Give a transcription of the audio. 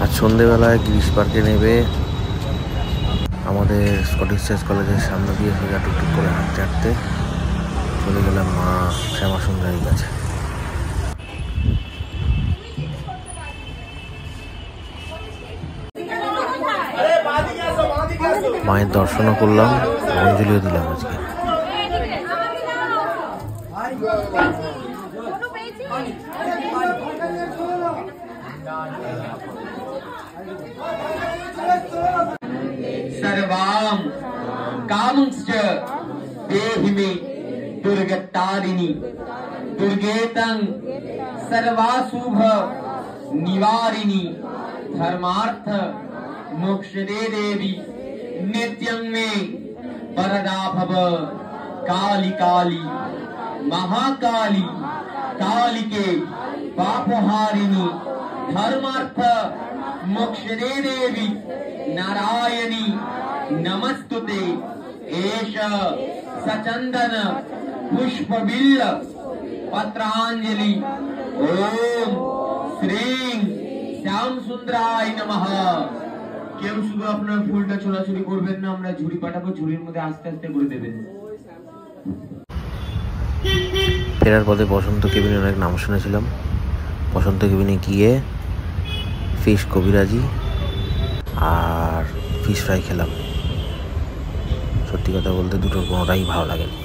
আজ সন্ধেবেলায় গিরিশ পার্কে নেবে আমাদের স্কটিশ চার্চ কলেজের সামনে দিয়ে সোজা টুকটুক করে হাঁটতে হাঁটতে চলে গেলাম মা শ্যামা সুন্দরীর কাছে। মায়ের দর্শনও করলাম, অঞ্জলিও দিলাম আজকে। सर्वाम कामंश्च देहि मे दुर्गतारिणी दुर्गेतं सर्वाशुभ निवारिणी धर्मार्थ मोक्षदे देवी नित्यं मे वरदा भव काली काली महाकाली कालिके पापहारिणी धर्मार्थ मोक्षदे देवी नारायणी नमस्तुते एष सचंदन पुष्पबिल्ल पत्रांजलि ओम श्रीं श्याम सुंदराय नमः। কেউ শুধু আপনার ফুলটা ছোড়াছুড়ি করবেন না, আমরা ঝুড়ি পাঠাবো, ঝুড়ির মধ্যে আস্তে আস্তে করে দেবেন। ফেরার পথে বসন্ত কেবিনে অনেক নাম শুনেছিলাম। বসন্ত কেবিনে গিয়ে ফিশ কবিরাজি আর ফিশ ফ্রাই খেলাম। সত্যি কথা বলতে দুটোর কোনোটাই ভালো লাগেনি।